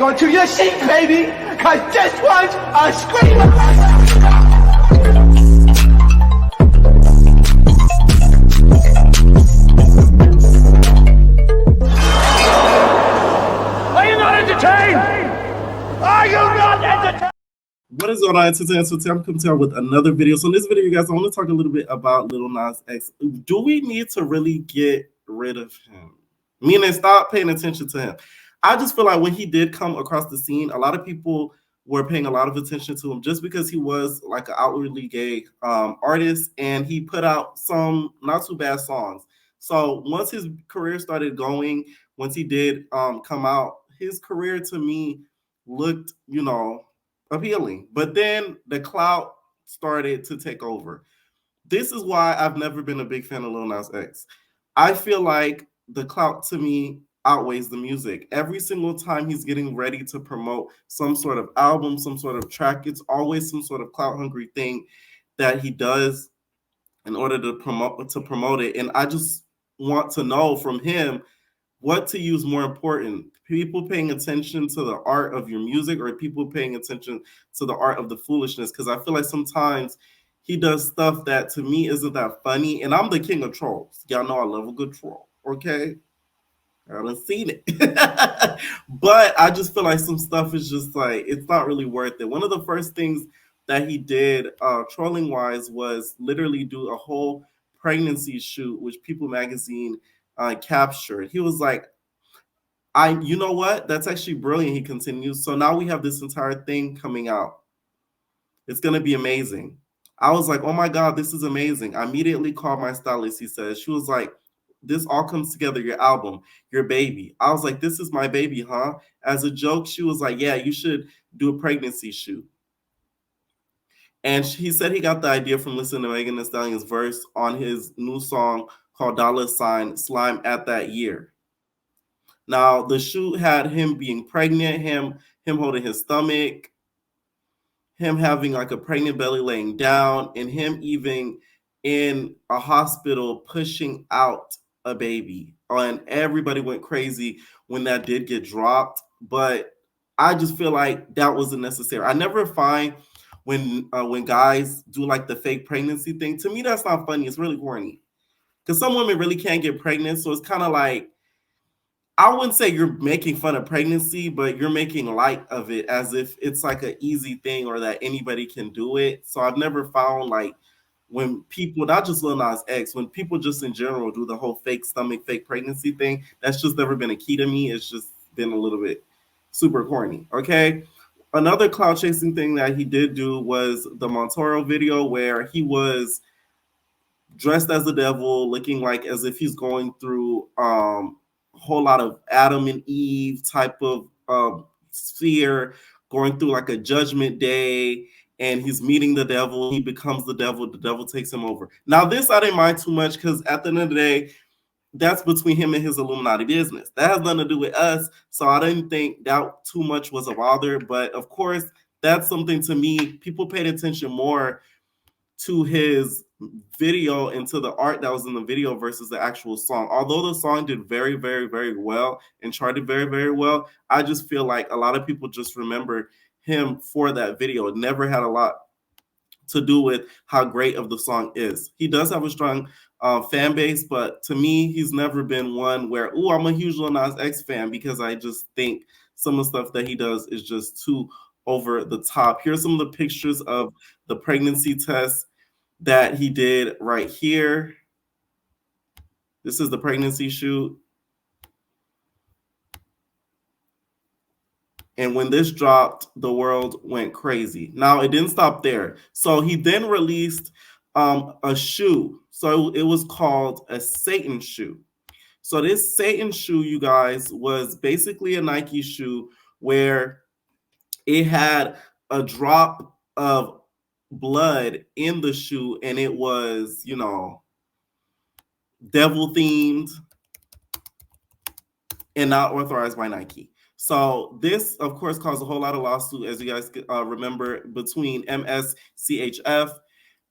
onto your seat, baby, cause this one's a screamer. Are you not entertained? Are you not entertained? What is going on, today? I'm coming to you with another video. So in this video, you guys, I want to talk a little bit about Lil Nas X. Do we need to really get rid of him? Meaning, stop paying attention to him. I just feel like when he did come across the scene, a lot of people were paying a lot of attention to him just because he was like an outwardly gay artist, and he put out some not too bad songs. So once his career started going, once he did come out, his career to me looked, appealing. But then the clout started to take over. This is why I've never been a big fan of Lil Nas X. I feel like the clout to me outweighs the music. Every single time he's getting ready to promote some sort of album, some sort of track, it's always some sort of clout hungry thing that he does in order to promote it. And I just want to know from him what to use more important, people paying attention to the art of your music or people paying attention to the art of the foolishness. Because I feel like sometimes he does stuff that to me isn't that funny. And I'm the king of trolls. Y'all know I love a good troll, okay? I haven't seen it. But I just feel like some stuff is just like, it's not really worth it. One of the first things that he did trolling wise was literally do a whole pregnancy shoot, which People Magazine captured. He was like, you know what? That's actually brilliant. He continues. So now we have this entire thing coming out. It's going to be amazing. I was like, oh my God, this is amazing. I immediately called my stylist. He says, she was like, this all comes together, your album, your baby. I was like, this is my baby, huh? As a joke, she was like, yeah, you should do a pregnancy shoot. And he said he got the idea from listening to Megan Thee Stallion's verse on his new song called $ Slime at that year. Now, the shoot had him being pregnant, him holding his stomach, him having like a pregnant belly laying down, and him even in a hospital pushing out a baby. And everybody went crazy when that did get dropped. But I just feel like that wasn't necessary. I never find when guys do like the fake pregnancy thing. To me, that's not funny. It's really corny. Because some women really can't get pregnant. So it's kind of like, I wouldn't say you're making fun of pregnancy, but you're making light of it as if it's like an easy thing or that anybody can do it. So I've never found like when people, not just Lil Nas X, when people just in general do the whole fake stomach, fake pregnancy thing, that's just never been a key to me. It's just been a little bit super corny, okay? Another cloud chasing thing that he did do was the Montero video where he was dressed as the devil, looking like as if he's going through whole lot of Adam and Eve type of sphere, going through like a judgment day, and he's meeting the devil. He becomes the devil takes him over. Now this I didn't mind too much because at the end of the day, that's between him and his Illuminati business. That has nothing to do with us. So I didn't think that too much was a bother. But of course, that's something to me. People paid attention more to his video and to the art that was in the video versus the actual song. Although the song did very, very, very well and charted very, very well, I just feel like a lot of people just remember him for that video. It never had a lot to do with how great of the song is. He does have a strong fan base, but to me, he's never been one where, oh, I'm a huge Lil Nas X fan, because I just think some of the stuff that he does is just too over the top. Here's some of the pictures of the pregnancy test that he did right here. This is the pregnancy shoot. And when this dropped, the world went crazy. Now, it didn't stop there. So he then released a shoe. So it was called a Satan shoe. So this Satan shoe, you guys, was basically a Nike shoe where it had a drop of blood in the shoe, and it was, devil themed and not authorized by Nike. So this, of course, caused a whole lot of lawsuit, as you guys remember, between MSCHF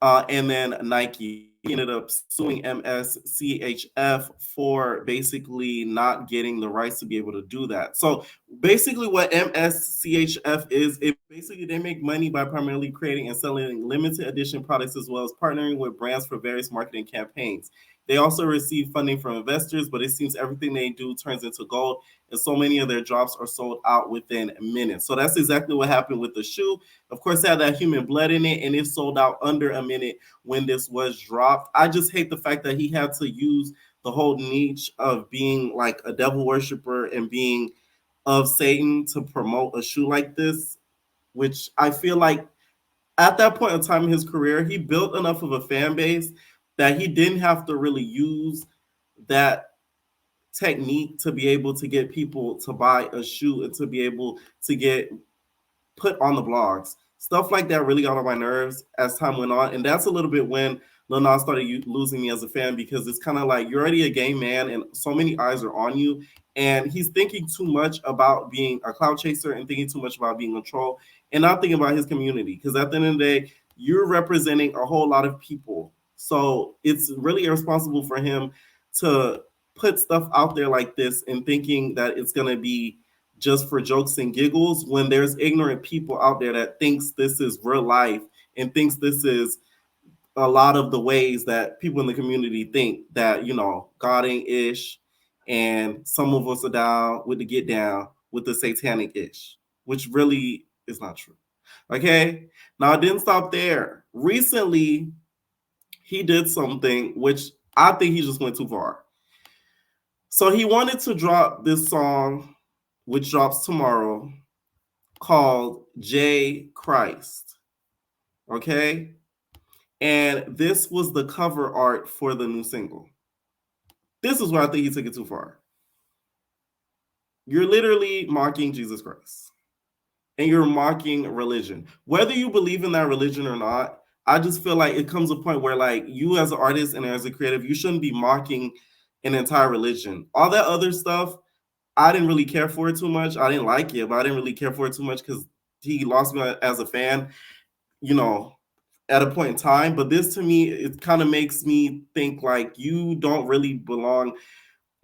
and then Nike. ended up suing MSCHF for basically not getting the rights to be able to do that. So basically what MSCHF is, it basically they make money by primarily creating and selling limited edition products as well as partnering with brands for various marketing campaigns. They also receive funding from investors, but it seems everything they do turns into gold, and so many of their drops are sold out within minutes. So that's exactly what happened with the shoe. Of course, it had that human blood in it, and it sold out under a minute when this was dropped. I just hate the fact that he had to use the whole niche of being like a devil worshiper and being of Satan to promote a shoe like this, which I feel like at that point in time in his career, he built enough of a fan base that he didn't have to really use that technique to be able to get people to buy a shoe and to be able to get put on the blogs. Stuff like that really got on my nerves as time went on. And that's a little bit when Lil Nas started losing me as a fan, because it's kind of like you're already a gay man and so many eyes are on you. And he's thinking too much about being a cloud chaser and thinking too much about being a troll and not thinking about his community. Because at the end of the day, you're representing a whole lot of people. So it's really irresponsible for him to put stuff out there like this and thinking that it's going to be just for jokes and giggles when there's ignorant people out there that thinks this is real life and thinks this is a lot of the ways that people in the community think that, you know, God ain't ish, and some of us are down with the get down with the satanic ish, which really is not true. Okay. Now, it didn't stop there. Recently, he did something which I think he just went too far. So he wanted to drop this song, which drops tomorrow, called J Christ. Okay. And this was the cover art for the new single. This is where I think he took it too far. You're literally mocking Jesus Christ. And you're mocking religion. Whether you believe in that religion or not, I just feel like it comes a point where, like, you as an artist and as a creative, you shouldn't be mocking an entire religion. All that other stuff, I didn't really care for it too much. I didn't like it, but I didn't really care for it too much because he lost me as a fan, you know, at a point in time. But this to me, it kind of makes me think like you don't really belong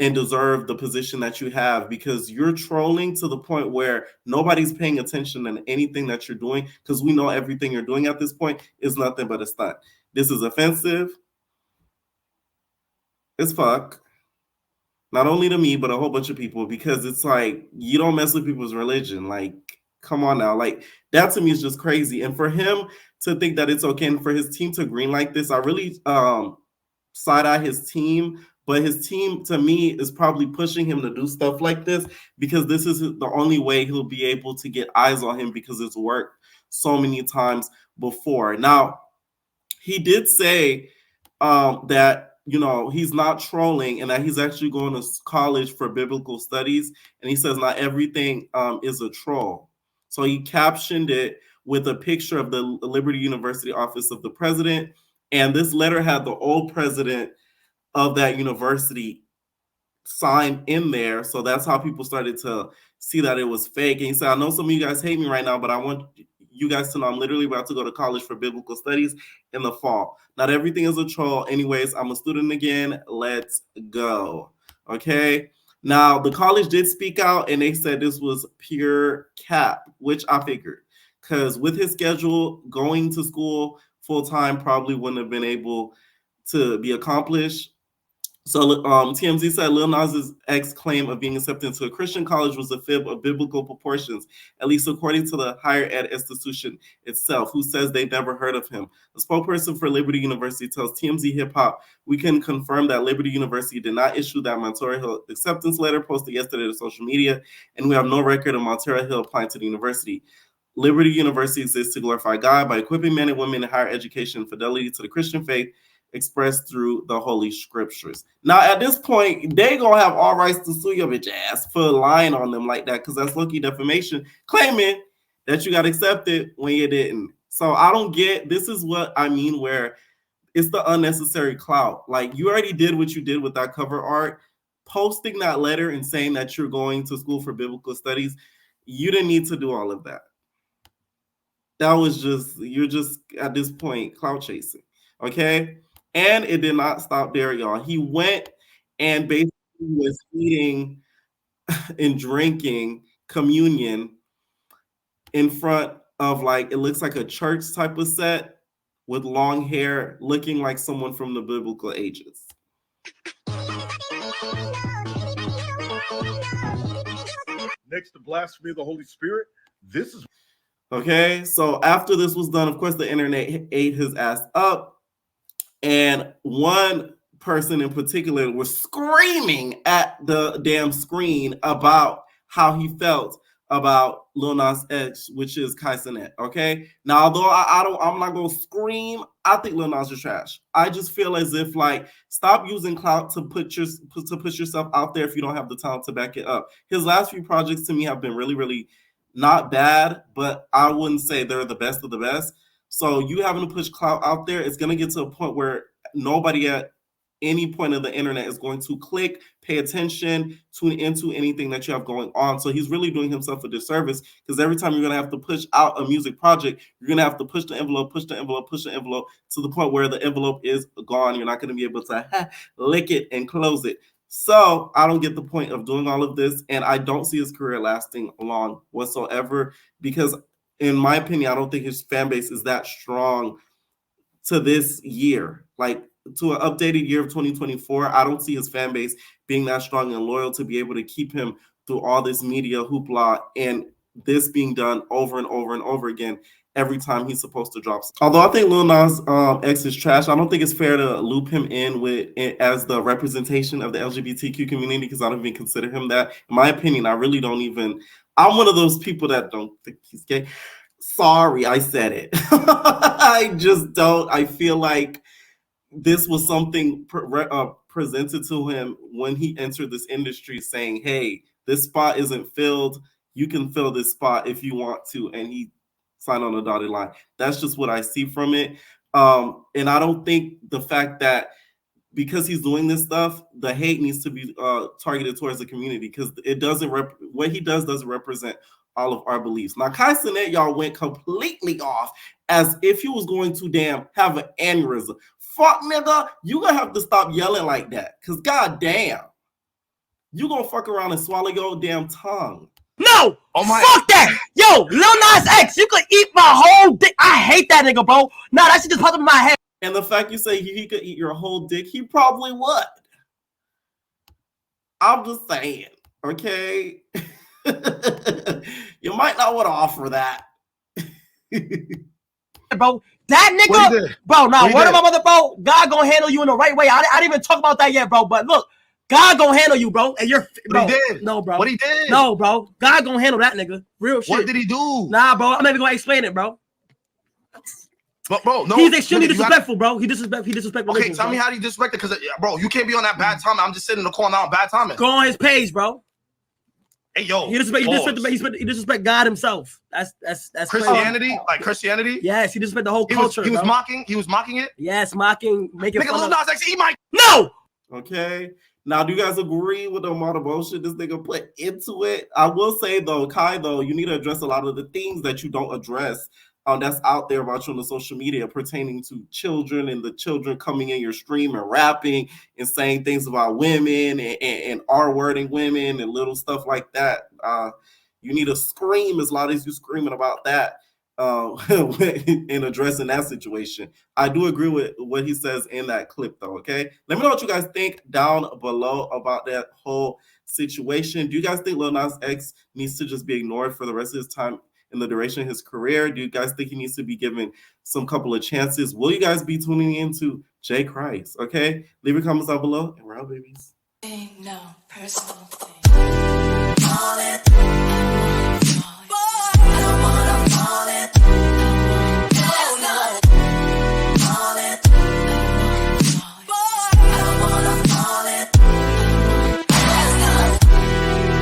and deserve the position that you have, because you're trolling to the point where nobody's paying attention to anything that you're doing, because we know everything you're doing at this point is nothing but a stunt. This is offensive as fuck, not only to me but a whole bunch of people, because it's like you don't mess with people's religion. Like, come on now. Like, that to me is just crazy. And for him to think that it's okay and for his team to green like this, I really side eye his team. But his team, to me, is probably pushing him to do stuff like this because this is the only way he'll be able to get eyes on him, because it's worked so many times before. Now, he did say that, you know, he's not trolling and that he's actually going to college for biblical studies. And he says not everything is a troll. So he captioned it with a picture of the Liberty University office of the president. And this letter had the old president of that university signed in there. So that's how people started to see that it was fake. And he said, I know some of you guys hate me right now, but I want you guys to know I'm literally about to go to college for biblical studies in the fall. Not everything is a troll. Anyways, I'm a student again. Let's go. Okay. Now, the college did speak out and they said this was pure cap, which I figured, because with his schedule, going to school full time probably wouldn't have been able to be accomplished. So TMZ said Lil Nas X claim of being accepted into a Christian college was a fib of biblical proportions, at least according to the higher ed institution itself, who says they've never heard of him. The spokesperson for Liberty University tells TMZ Hip Hop, we can confirm that Liberty University did not issue that Montero Hill acceptance letter posted yesterday to social media, and we have no record of Montero Hill applying to the university. Liberty University exists to glorify God by equipping men and women in higher education and fidelity to the Christian faith expressed through the Holy Scriptures. Now, at this point, they gonna have all rights to sue your bitch ass for lying on them like that, because that's low-key defamation, claiming that you got accepted when you didn't. So I don't get, this is what I mean, where it's the unnecessary clout. Like, you already did what you did with that cover art, posting that letter and saying that you're going to school for biblical studies. You didn't need to do all of that. That was just, you're just at this point clout chasing. Okay. And it did not stop there, y'all. He went and basically was eating and drinking communion in front of, like, it looks like a church type of set with long hair, looking like someone from the biblical ages. Next to blasphemy of the Holy Spirit, this is okay. So after this was done, of course, the internet ate his ass up, and one person in particular was screaming at the damn screen about how he felt about Lil Nas X, which is Cenat. Okay. Now, although I'm not gonna scream, I think Lil Nas is trash. I just feel as if, like, stop using clout to push yourself out there if you don't have the talent to back it up. His last few projects to me have been really, really not bad, but I wouldn't say they're the best of the best. So you having to push clout out there, it's gonna get to a point where nobody at any point of the internet is going to click, pay attention, tune into anything that you have going on. So he's really doing himself a disservice, because every time you're going to have to push out a music project, you're going to have to push the envelope to the point where the envelope is gone. You're not going to be able to lick it and close it. So I don't get the point of doing all of this, and I don't see his career lasting long whatsoever, because in my opinion, I don't think his fan base is that strong to this year. Like, to an updated year of 2024, I don't see his fan base being that strong and loyal to be able to keep him through all this media hoopla and this being done over and over and over again every time he's supposed to drop. Although I think Lil Nas X is trash, I don't think it's fair to loop him in with it as the representation of the LGBTQ community, because I don't even consider him that. In my opinion, I really don't even. I'm one of those people that don't think he's gay. Sorry, I said it. I just don't. I feel like this was something presented to him when he entered this industry, saying, hey, this spot isn't filled. You can fill this spot if you want to. And he signed on the dotted line. That's just what I see from it. And I don't think the fact that because he's doing this stuff, the hate needs to be targeted towards the community, because it doesn't what he doesn't represent all of our beliefs. Now, Cenat, y'all, went completely off as if he was going to have an aneurysm. Fuck, nigga, you gonna have to stop yelling like that, because goddamn, you gonna fuck around and swallow your damn tongue. No! Oh my! Fuck that! Yo, Lil Nas X, you could eat my whole dick. I hate that nigga, bro. Nah, that shit just popped up in my head. And the fact you say he could eat your whole dick, he probably would. I'm just saying, okay? You might not want to offer that. Bro, that nigga, bro, nah, word of my mother, bro, God gonna handle you in the right way. I didn't even talk about that yet, bro, but look, God gonna handle you, bro, and you're, bro. What he did? No, bro. What he did? No, bro. God gonna handle that nigga. Real shit. What did he do? Nah, bro, I'm not even gonna explain it, bro. But bro, no. He's extremely disrespectful, bro. He disrespectful. Okay, tell me how he disrespected, because, bro, you can't be on that bad timing. I'm just sitting in the corner on bad timing. Go on his page, bro. Hey, yo. He disrespect God himself. That's Christianity, crazy. like Christianity. Yes, he disrespect the whole culture. He was mocking it. Yes, mocking, making fun of. Lil Nas X, eat my. No. Okay. Now, do you guys agree with the amount of bullshit this nigga put into it? I will say, though, Kai, though, you need to address a lot of the things that you don't address that's out there about you on the social media pertaining to children, and the children coming in your stream and rapping and saying things about women and R-wording women and little stuff like that. You need to scream as loud as you screaming about that in addressing that situation. I do agree with what he says in that clip, though, okay? Let me know what you guys think down below about that whole situation. Do you guys think Lil Nas X needs to just be ignored for the rest of his time in the duration of his career? Do you guys think he needs to be given some couple of chances? Will you guys be tuning into J Christ? Okay, leave your comments down below, and we're out, babies. No personal thing.